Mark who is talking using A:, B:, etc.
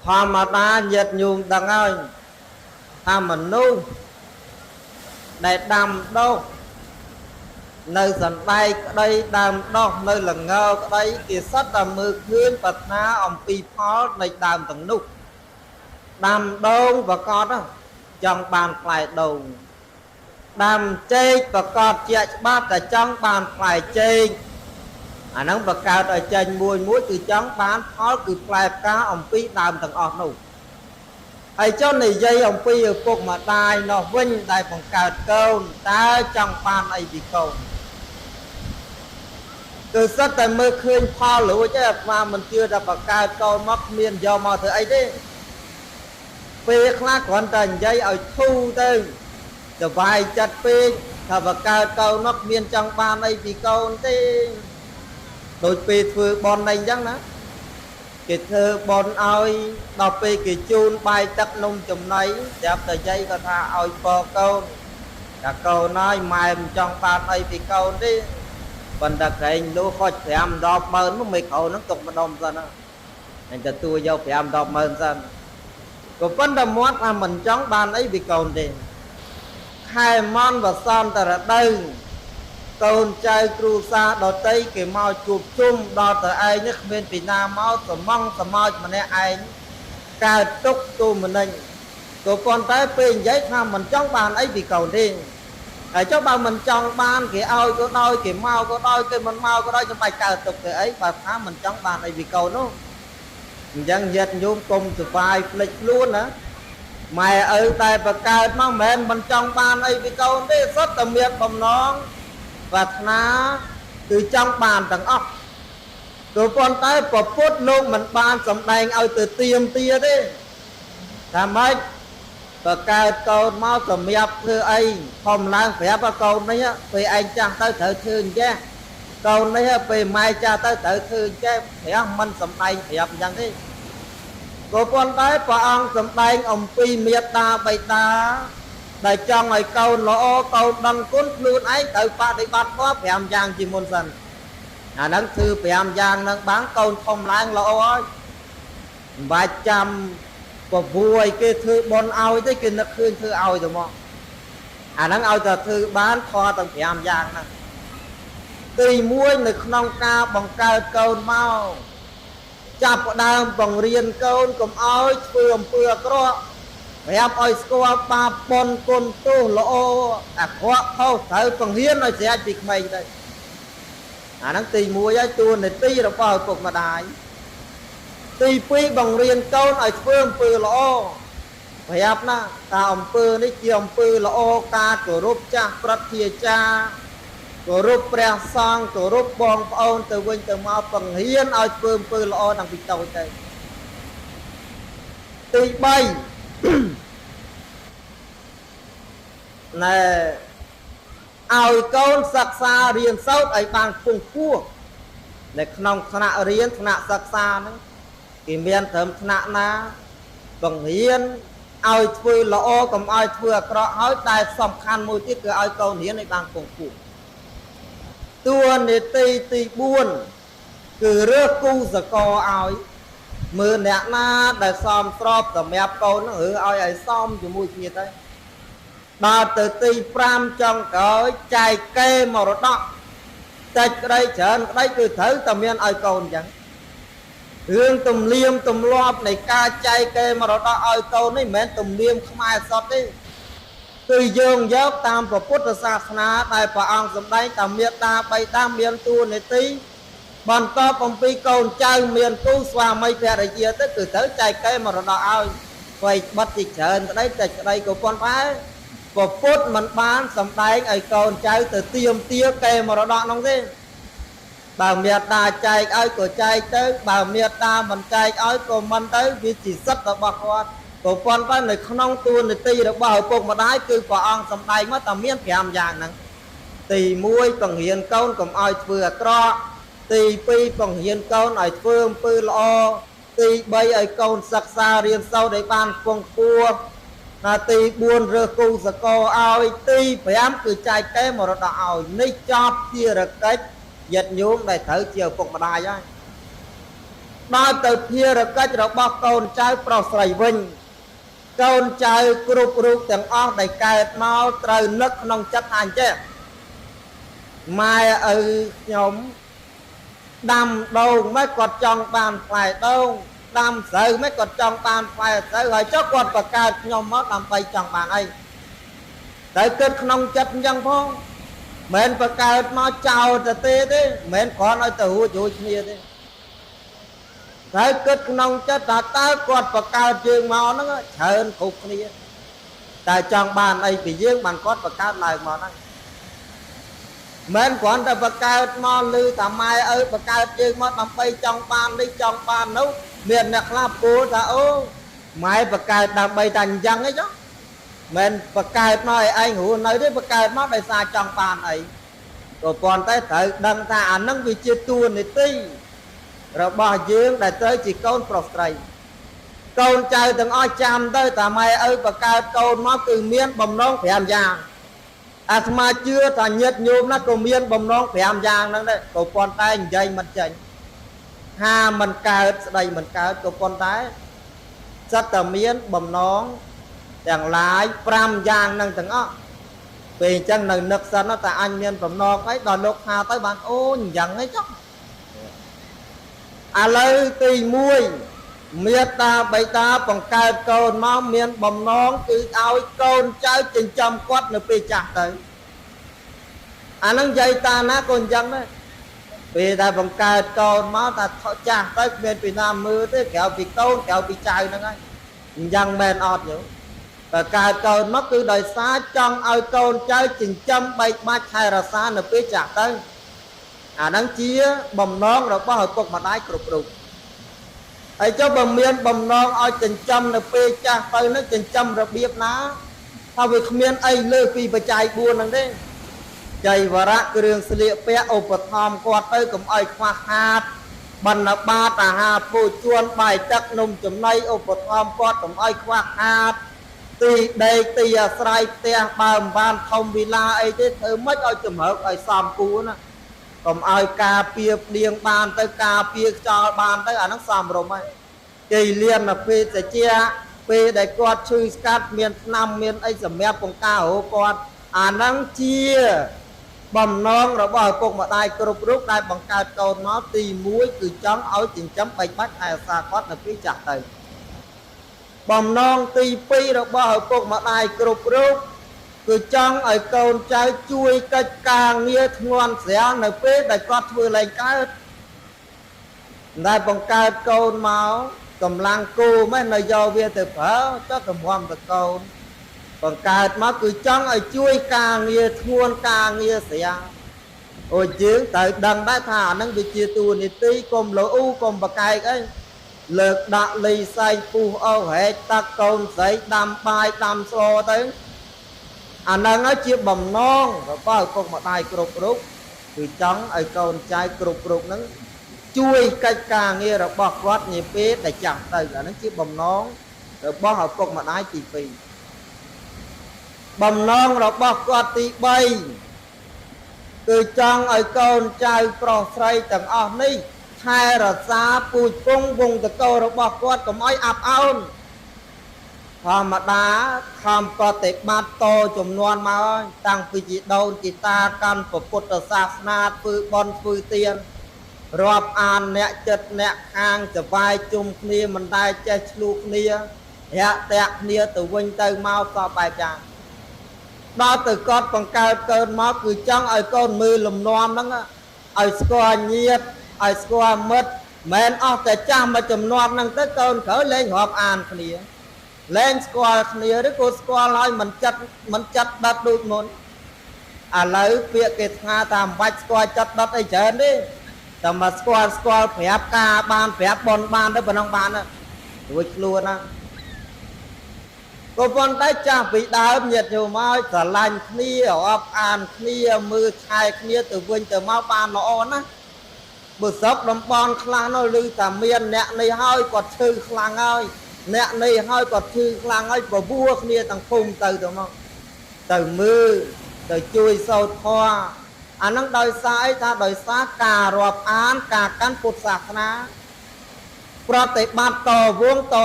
A: ធម្មតាញាតិញោមដឹងហើយថាមនុស្សដែលដាំដុះនៅសណ្ដែកក្តីដើមដុះនៅល្ងក្តីគេសិតតែមើលឃើញប្រាថ្នាអំពីផលនៃដើមទាំងនោះដាំដូងប្រកបចង់បានផ្លែដូងដាំចេកប្រកបជាក់ច្បាស់តែចង់បានផ្លែចេកអាហ្នឹងបង្កើតឲ្យចេញមួយគឺចង់បានផលគឺផ្លែផ្កាអំពីដើមទាំងអស់នោះហើយចុះនិយាយអំពីឪពុកម្ដាយនោះវិញដែលបង្កើតកូនតើចង់បានអីពីកូនគឺសិតតែមើលឃើញផលរួចទេអាត្មាមិនជឿថាបង្កើតកូនមកគ្មានយកមកធ្វើអីទេពេលខ្លះគ្រាន់តែនិយាយឲ្យធូរទៅសុបាយចិត្តពេកថាបង្កើតកូនមកមានចង់បានអីពីកូនទេដូចពេលធ្វើបន់អីចឹងណាគេធ្វើបន់ឲ្យដល់ពេលគេជូនបាយទឹកនំចំណីប្រាប់តែយាយគាត់ថាឲ្យពរកូនតែកូនហើយម៉ែមិនចង់បានអីពីកូនទេប៉ុន្តែក្រែងនោះខុស5 10ម៉ឺននោះមិនកូនហ្នឹងទុកម្ដុំសិនហ្នឹងតែទទួលយក5 10ម៉ឺនសិនក៏ប៉ុន្តែមាត់ថាមិនចង់បានអីពីកូនទេខែមន់វសន្តរដូវកូនចៅគ្រួសារដតីគេមកជួបជុំដល់ទៅឯងនេះគ្មានពីណាមកសមងសមោចម្នាក់ឯងកើតទុកទូមនិញក៏ប៉ុន្តែពេលនិយាយថាមិនចង់បានអីពីកូនទេហើយចុះបើមិនចង់បានគេឲ្យក៏ដោយគេមកក៏ដោយគេមិនមកក៏ដោយចាំបាច់កើតទុកទៅអីបើថាមិនចង់បានអីពីកូននោះអញ្ចឹងញាតិញោមកុំសុបាយភ្លេចខ្លួនណាម៉ែឪតែបង្កើតមកមិនចង់បានអីពីកូនទេសុទ្ធតែមានបំណងប្រាថ្នាគឺចង់បានទាំងអស់ក៏ប៉ុន្តែព្រះពុទ្ធលោកមិនបានសម្ដែងឲ្យទៅទៀមទាទេថាម៉េចបង្កើតកូនមកសម្រាប់ធ្វើអីធំឡើងប្រាប់កូននេះពេលឯងចាស់ទៅត្រូវធ្វើអញ្ចេះកូននេះពេលម៉ែចាស់ទៅត្រូវធ្វើអញ្ចេះព្រះមិនសម្ដែងប្រាប់អញ្ចឹងទេក៏ប៉ុន្តែព្រះអង្គសម្ដែងអំពីមេត្តាបិតាដែលចង់ឲ្យកូនល្អកូនដឹងគុណខ្លួនឯងត្រូវបដិបត្តិធម៌5យ៉ាងជាមុនសិនអាហ្នឹងធ្វើ5យ៉ាងហ្នឹងបានកូនធំឡើងល្អហើយមិនបាច់ចាំពពួយគេធ្វើបន់ឲ្យទេគេនឹកឃើញធ្វើឲ្យទៅមកអាហ្នឹងឲ្យតែធ្វើបានធម៌ទាំង5យ៉ាងហ្នឹងទី1នៅក្នុងការបង្កើតកូនមកចាប់ផ្ដើមបង្រៀនកូនកុំឲ្យធ្វើអំពើអាក្រក់ប្រាប់ឲ្យស្គាល់បាបបុណ្យគុណទោសល្អអាក្រក់ខុសត្រូវបង្រៀនឲ្យស្រេចពីក្មេងទៅអាហ្នឹងទី1ហើយតួនាទីរបស់ឪពុកម្ដាយទី2បង្រៀនកូនឲ្យធ្វើអំពើល្អប្រាប់ណាថាអំពើនេះជាអំពើល្អការគោរពចាស់ព្រឹទ្ធាចារ្យគោរពព្រះសង្ឃគោរពបងប្អូនទៅវិញទៅមកបង្រៀនឲ្យធ្វើអំពើល្អតាំងពីតូចទៅទី3ណែឲ្យកូនសិក្សារៀនសូត្រឲ្យបានខ្ពង់ខ្ពស់នៅក្នុងថ្នាក់រៀនថ្នាក់សិក្សាហ្នឹងគេមានត្រឹមថ្នាក់ណាបង្រៀនឲ្យធ្វើល្អកុំឲ្យធ្វើអាក្រក់ហើយតែសំខាន់មួយទៀតគឺឲ្យកូនរៀនឲ្យបានខ្ពង់ខ្ពស់តួនាទីទី4គឺរើសគូសកលឲ្យមើលអ្នកណាដែលសមស្របសម្រាប់កូនហ្នឹងឬឲ្យសមជាមួយគ្នាទៅដល់ទៅទី5ចុងក្រោយចែកកេរមរតកតិចក្តីច្រើនក្តីគឺត្រូវតែមានឲ្យកូនអញ្ចឹងរឿងទំនៀមទម្លាប់នៃការចែកកេរមរតកឲ្យកូននេះមិនមែនទំនៀមខ្មែរសុទ្ធទេគឺយើងយកតាមព្រះពុទ្ធសាសនាដែលព្រះអង្គសម្ដែងថាមេត្តាបិតាមានតួនាទីបន្តអំពីកូនចៅមានគូស្វាមីភរិយាទៅគឺត្រូវចែកកេរមរតកឲ្យໄວបិទទីច្រើនក្តីតិចក្តីក៏ប៉ុន្តែព្រះពុទ្ធមិនបានសម្ដែងឲ្យកូនចៅទៅទៀមទាកេរមរតកនោះទេបើមេត្តាចែកឲ្យក៏ចែកទៅបើមេត្តាមិនចែកឲ្យក៏មិនទៅវាជាសិទ្ធិរបស់គាត់ក៏ប៉ុន្តែនៅក្នុងតួនាទីរបស់ឪពុកម្ដាយគឺព្រះអង្គសម្ដែងមកតែមាន5យ៉ាងហ្នឹងទី1បង្រៀនកូនកុំឲ្យធ្វើអាក្រក់ទី2បង្រៀនកូនឲ្យធ្វើអំពើល្អទី3ឲ្យកូនសិក្សារៀនសូត្រឲ្យបានខ្ពង់ខ្ពស់ណាទី4រើសគូសកលឲ្យទី5គឺចែកកេរមរតកឲ្យនេះចប់ភារកិច្ចញាតិញោមដែលត្រូវជាឪពុកម្ដាយហើយ ដល់ទៅភារកិច្ចរបស់កូនចៅប្រុសស្រីវិញកូនចៅគ្រប់រូបទាំងអស់ដែលកើតមកត្រូវនឹកក្នុងចិត្តថាអញ្ចឹងម៉ែឪខ្ញុំដាំដូងមិនគាត់ចង់បានផ្លែដូងដាំស្រូវមិនគាត់ចង់បានផ្លែស្រូវហើយចុះគាត់បង្កើតខ្ញុំមកដើម្បីចង់បានអីតែគិតក្នុងចិត្តអញ្ចឹងផងមិនបង្កើតមកចោលទៅទេមិនគ្រាន់ឲ្យទៅរួចគ្នាទេតែគិតក្នុងចិត្តថាតើគាត់បង្កើតយើងមកហ្នឹងច្រើនគ្រប់គ្នាតែចង់បានអីពីយើងបានគាត់បង្កើតឡើងមកហ្នឹងមិនគ្រាន់តែបង្កើតមកឮថាម៉ែឪបង្កើតយើងមកដើម្បីចង់បាននេះចង់បាននោះមានអ្នកខ្លះពោលថាអូម៉ែបង្កើតដើម្បីតែអញ្ចឹងអីចុះមិនបង្កើតមកឲ្យឯងរស់នៅទេបង្កើតមកដោយសារចង់បានអីក៏ប៉ុន្តែត្រូវដឹងថាអានឹងវាជាតួនាទីរបស់យើងដែលត្រូវជាកូនប្រុសស្រីកូនចៅទាំងអស់ចាំទៅតាម៉ែឪបង្កើតកូនមកគឺមានបំណង5យ៉ាងអាត្មាជឿថាញាតិញោមណាក៏មានបំណង5យ៉ាងហ្នឹងដែរក៏ប៉ុន្តែនិយាយមិនចេញថាមិនកើតស្ដីមិនកើតក៏ប៉ុន្តែសិតតែមានបំណងទាំងឡាយ5យ៉ាងហ្នឹងទាំងអស់ពេលអញ្ចឹងនៅនឹកសិនតែអញមានបំណងអីដល់លោកថាទៅបានអូអញ្ចឹងអីចុះឥឡូវទី1មេត្តាបិតាបង្កើតកូនមកមានបំណងគឺឲ្យកូនចៅចិញ្ចឹមគាត់នៅពេលចាស់ទៅអានឹងនិយាយតាណាក៏អញ្ចឹងដែរពេលដែលបង្កើតកូនមកថាចាស់ទៅគ្មានពីណាមើលទេក្រៅពីកូនក្រៅពីចៅហ្នឹងហើយអញ្ចឹងមែនអត់យោបង្កើតកូនមកគឺដោយសារចង់ឲ្យកូនចៅចិញ្ចឹមបែកបាច់ថែរក្សានៅពេលចាស់ទៅអាហ្នឹងជាបំណងរបស់ឪពុកម្ដាយគ្រប់រូបហើយចុះបើមានបំណងឲ្យចិញ្ចឹមនៅពេលចាស់ទៅនឹងចិញ្ចឹមរបៀបណាថាវាគ្មានអីលើពីបច្ច័យ4ហ្នឹងទេចៃវរៈគ្រឿងស្លៀកពាក់ឧបត្ថម្ភគាត់ទៅកុំឲ្យខ្វះខាតបណ្ឌបាតអាហារពូជួនបាយទឹកនំចំណីឧបត្ថម្ភគាត់កុំឲ្យខ្វះខាតទីដេកទីអាស្រ័យផ្ទះបើមិនបានធំវិឡាអីទេធ្វើម៉េចឲ្យជំរឿកឲ្យសមគួរណាកុំឲ្យការពៀភ្លៀងបានទៅការពៀខ្យល់បានទៅអាហ្នឹងសមរម្យហើយគេលៀនមកពេលតិចពេលដែលគាត់ឈឺស្កាត់មានថ្នាំមានអីសម្រាប់បង្ការរោគាត់អាហ្នឹងជាបំណងរបស់ឪពុកម្ដាយគ្រប់រូបដែលបង្កើតកូនមកទី1គឺចង់ឲ្យចិញ្ចឹមបែកបាច់ថែរក្សាគាត់នៅពេលចាស់ទៅបំណងទី2របស់ឪពុកម្ដាយគ្រប់រូបគឺចង់ឲ្យកូនចៅជួយកិច្ចការងារធ្ងន់ស្រាលនៅពេលដែលគាត់ធ្វើឡើងកើតដែលបង្កើតកូនមកកម្លាំងគូមិននៅយកវាទៅប្រើចុះទំហំតកូនបង្កើតមកគឺចង់ឲ្យជួយការងារធ្ងន់ការងារស្រាលអូយើងត្រូវដឹងដែរថាអានឹងវាជាតួនាទីកុំលោអ៊ូកុំបកែកអីលើកដាក់លីសែងពុះអូហែកតាក់កូនស្រីដាំបាយដាំស្លទៅអានឹងជាបំណងរបស់ឪពុកម្ដាយគ្រប់រូបគឺចង់ឲ្យកូនចៅគ្រប់រូបហ្នឹងជួយកិច្ចការងាររបស់គាត់នាពេលដែលចាស់ទៅអានឹងជាបំណងរបស់ឪពុកម្ដាយទី2បំណងរបស់គាត់ទី3គឺចង់ឲ្យកូនចៅប្រុសស្រីទាំងអស់នេះថែរក្សាពូជពង្សវង្សតកូលរបស់គាត់កុំឲ្យអាប់អោនធម្មតាខំប្រតិបត្តិតចំនួនមកហើយតាំងពីជីដូនជីតាកាន់ពុទ្ធសាសនាធ្វើបន់ធ្វើទានរាប់អានអ្នកចិត្តអ្នកខាងចវាយជុំគ្នាមិនដែលចេះឆ្លូគ្នារាក់តាក់គ្នាទៅវិញទៅមកក៏បែបយ៉ាងដល់ទៅគាត់បង្កើតកូនមកគឺចង់ឲ្យកូនមើលលំនាំហ្នឹងឲ្យស្គាល់ញាតិឲ្យស្គាល់មិត្តមិនអស់តែចាស់មួយចំនួនហ្នឹងទៅកូនក្រោយលែងរាប់អានគ្នាលែងស្គាល់គ្នាឬក៏ស្គាល់ហើយមិនចិត្តដិតដូចមុនឥឡូវពាក្យគេថាថាមិនបាច់ស្គាល់ចិត្តដិតអីច្រើនទេតែមកស្គាល់ប្រាប់ការបានប្រាប់បនបានទៅប៉ុណ្ណឹងបានរួចខ្លួនណាក៏ប៉ុន្តែចាស់ពីដើមញាតិញោមឲ្យស្រឡាញ់គ្នារាប់អានគ្នាមើលថែគ្នាទៅវិញទៅមកបានល្អណាស់បើស្រុកតំបន់ខ្លះនោះឮតែមានអ្នកនេះហើយគាត់ឈឺខ្លាំងហើយអ្នកនេះហើយគាត់ឈឺខ្លាំងហើយបបួរគ្នាទាំងភូមិទៅមកទៅមើលទៅជួយសូត្រធម៌អានឹងដោយសារអីថាដោយសារការរាប់អានការកាន់ពុទ្ធសាសនា ប្រតិបត្តិតវងត